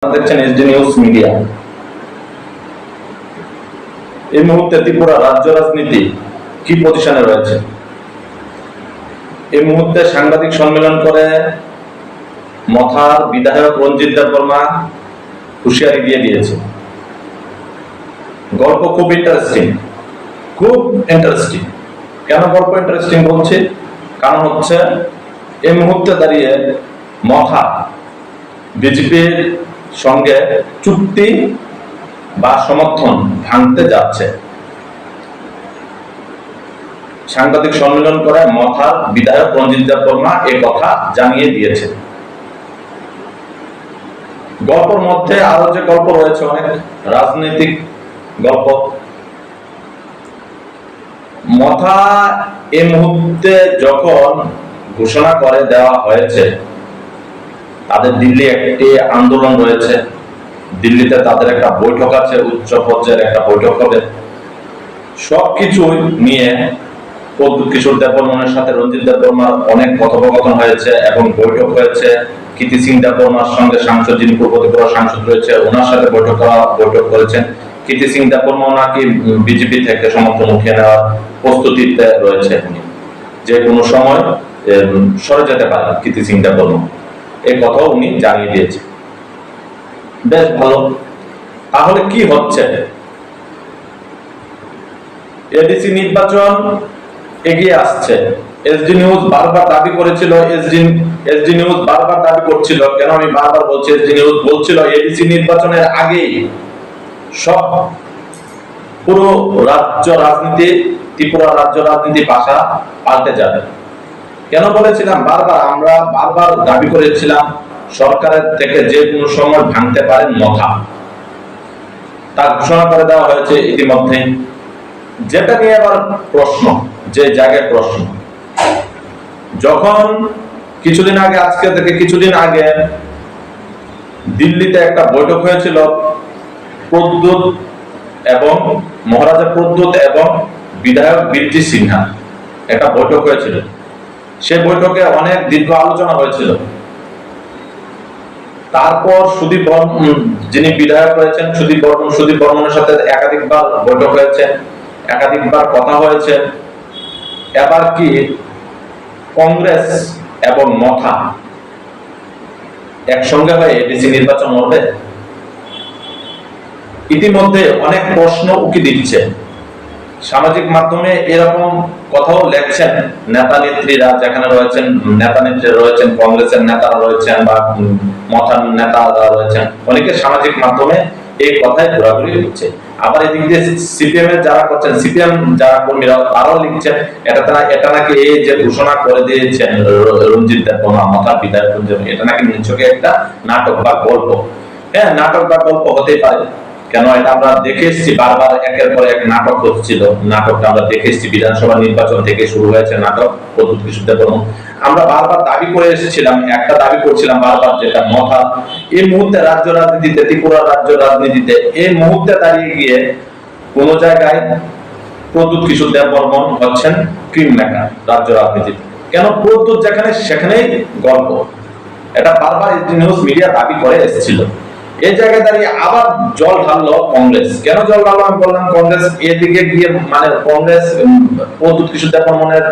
দেখছেন SD news media. এই মুহূর্তে ত্রিপুরা রাজ্য রাজনীতি কি পজিশনে রয়েছে? এই মুহূর্তে সাংবাদিক সম্মেলন করে মথার বিধায়ক রঞ্জিত দেববর্মা হুঁশিয়ারি দিয়ে দিয়েছে। গল্প খুব ইন্টারেস্টিং। কেন গল্প ইন্টারেস্টিং বলছি? কারণ হচ্ছে এই মুহূর্তে দাঁড়িয়ে মথা বিজেপির সঙ্গে চুক্তি বা সমর্থন ভাঙতে যাচ্ছে। সাংবাদিক সম্মেলন করে মথার বিধায়ক রঞ্জিত দেববর্মা এ কথা জানিয়ে দিয়েছে। গল্পের মধ্যে আরো যে গল্প রয়েছে, অনেক রাজনৈতিক গল্প। মথা এই মুহূর্তে যখন ঘোষণা করে দেওয়া হয়েছে, তাদের দিল্লি একটি আন্দোলন রয়েছে, দিল্লিতে তাদের একটা বৈঠক আছে, উচ্চ পর্যায়ের একটা বৈঠক হবে। সবকিছু নিয়ে প্রদ্যুৎ কিশোর দেববর্মনের সাথে রঞ্জিত দেববর্মার অনেক কথোপকথন হয়েছে এবং বৈঠক হয়েছে। কীর্তি সিং দেববর্মার সঙ্গে সাংসদ, যিনি পূর্ব ত্রিপুরা সাংসদ রয়েছে, ওনার সাথে বৈঠক করেছেন। কীর্তি সিং দেববর্মা নাকি বিজেপি থেকে সমর্থন উঠিয়ে নেওয়ার প্রস্তুতিতে রয়েছে, যে কোনো সময় সরে যেতে পারে কীর্তি সিং দেববর্মা, এই কথাও উনি জানিয়ে দিয়েছেন। বেশ ভালো। তাহলে কি হচ্ছে? এডিসি নির্বাচন এগিয়ে আসছে। এসডি নিউজ বারবার দাবি করেছিল, এসডি নিউজ বারবার দাবি করছিল, কেন আমি বারবার বলছি, এসডি নিউজ বলছিল এডিসি নির্বাচনের আগেই সব পুরো রাজ্য রাজনীতি, ত্রিপুরা রাজ্য রাজনীতি ভাষা পাল্টে যাবে। কেন বলেছিলাম? আমরা বারবার দাবি করেছিলাম সরকারের থেকে যে কোনো সময় ভাঙতে পারেন মথা। তা ঘোষণা করে দেওয়া হয়েছে ইতিমধ্যে। যেটা নিয়ে আবার প্রশ্ন, যে জায়গায় প্রশ্ন, যখন কিছুদিন আগে, আজকে থেকে কিছুদিন আগে দিল্লিতে একটা বৈঠক হয়েছিল প্রদ্যুৎ এবং মহারাজা প্রদ্যুৎ এবং বিধায়ক বীরজি সিনহা, একটা বৈঠক হয়েছিল। সে বৈঠকে অনেক দীর্ঘ আলোচনা হয়েছিল। তারপর সুদীপ বর্মন, যিনি বিধায়ক রয়েছেন, সুদীপ বর্মনের সাথে একাধিকবার বৈঠক হয়েছে, একাধিকবার কথা হয়েছে। এবার কি কংগ্রেস এবং মথা একসঙ্গে হয়ে এডিসি নির্বাচন হবে? ইতিমধ্যে অনেক প্রশ্ন উকি দিচ্ছে। সামাজিক মাধ্যমে এরকম কথাও লেখছেন নেতা নেত্রীরা, যেখানে রয়েছেন নেতা নেত্রী রয়েছেন, কংগ্রেসের নেতারা রয়েছেন বা মথার নেতারা রয়েছেন, অনেকে সামাজিক মাধ্যমে এই কথায় ঘোরাঘুরি হচ্ছে। আবার এদিক দিয়ে সিপিএম এর যারা করছেন, সিপিএম যারা কর্মীরা, তারাও লিখছেন এটা নাকি এই যে ঘোষণা করে দিয়েছেন রঞ্জিত দেববর্মা মথার বিধায়ক, এটা নাকি নিছকে একটা নাটক বা গল্প। হ্যাঁ, নাটক বা গল্প হতেই পারে। কেন? এটা আমরা দেখে এসেছি বারবার, একের পর এক নাটক হচ্ছিল। নাটকটা আমরা দেখে এসেছি, বিধানসভা নির্বাচন থেকে শুরু হয়েছে নাটক প্রদ্যুৎ কিশোর দেববর্মা। আমরা বারবার দাবি করে এসেছিলাম, একটা দাবি করছিলাম বারবার, যেটা মথা এই মুহূর্তে রাজ্য রাজনীতিতে, ত্রিপুরা রাজ্য রাজনীতিতে এই মুহূর্তে দাঁড়িয়ে গিয়ে কোন জায়গায় প্রদ্যুৎ কিশোর দেববর্মন হচ্ছেন ক্রিম মেকার রাজ্য রাজনীতিতে। কেন? প্রদ্যুৎ যেখানে সেখানেই গল্প। এটা বারবার নিউজ মিডিয়া দাবি করে এসেছিল। এই জায়গায় দাঁড়িয়ে আবার জল ঢাললো কংগ্রেস। কেন জল ঢাললো? আমি বললাম কংগ্রেস এদিকে গিয়ে, মানে কংগ্রেস প্রদ্যুৎ কিশোর দেববর্মনের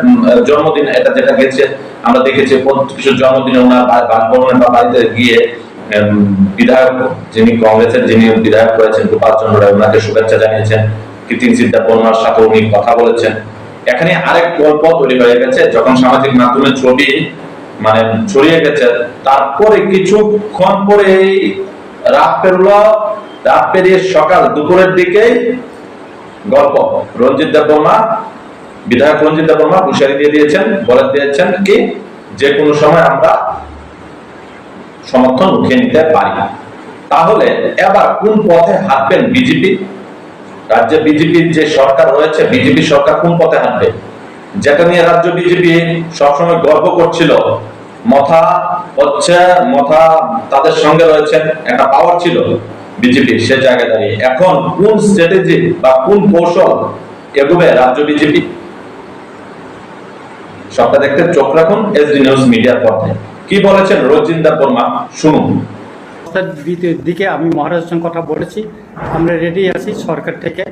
জন্মদিন, এটা যেটা গেছে আমরা দেখেছি, প্রদ্যুৎ কিশোর জন্মদিনে ওনার বাসভবনে বা বাড়িতে গিয়ে বিধায়ক, যিনি কংগ্রেসের যিনি বিধায়ক রয়েছেন গোপাল চন্দ্র রায়, ওনাকে শুভেচ্ছা জানিয়েছেন। কীর্তি সিং দেববর্মার সাথে উনি কথা বলেছেন। এখানে আরেক গল্প তৈরি হয়ে গেছে, যখন সামাজিক মাধ্যমে ছবি মানে ছড়িয়ে গেছে, তারপরে কিছুক্ষণ পরে রাত পেরোলো, রাত পেরিয়ে সকাল দুপুরের দিকে গল্প রঞ্জিত দেববর্মা, বিধায়ক রঞ্জিত দেববর্মা হুঁশিয়ারি দিয়ে দিয়েছেন, বলে দিয়েছেন কি যে কোনো সময় আমরা সমর্থন উঠিয়ে নিতে পারি। তাহলে এবার কোন পথে হাঁটবেন বিজেপি? রাজ্যে বিজেপির যে সরকার রয়েছে, বিজেপি সরকার কোন পথে হাঁটবে? যেটা নিয়ে রাজ্য বিজেপি সবসময় গর্ব করছিল, মথা তাদের সঙ্গে রয়েছেন, একটা পাওয়ার ছিল বিজেপি, সে জায়গায় দাঁড়িয়ে এখন কোন স্ট্র্যাটেজি বা কোন কৌশল এগোবে রাজ্য বিজেপি? সবটা দেখতে চোখ রাখুন এসডি নিউজ মিডিয়ার পথে। কি বলেছেন রঞ্জিত দেববর্মা, শুনুন। দিকে আমি মহারাজের সঙ্গে কথা বলেছি, আমরা রেডি আছি সরকার থেকে।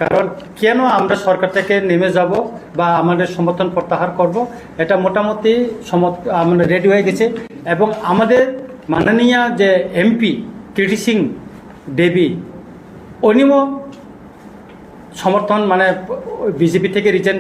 কারণ কেন আমরা সরকার থেকে নেমে যাব বা আমাদের সমর্থন প্রত্যাহার করব, এটা মোটামুটি আমরা রেডি হয়ে গেছে। এবং আমাদের মাননীয় যে এমপি কীর্তি সিং দেবী, উনিও সমর্থন মানে বিজেপি থেকে রিজেন্ট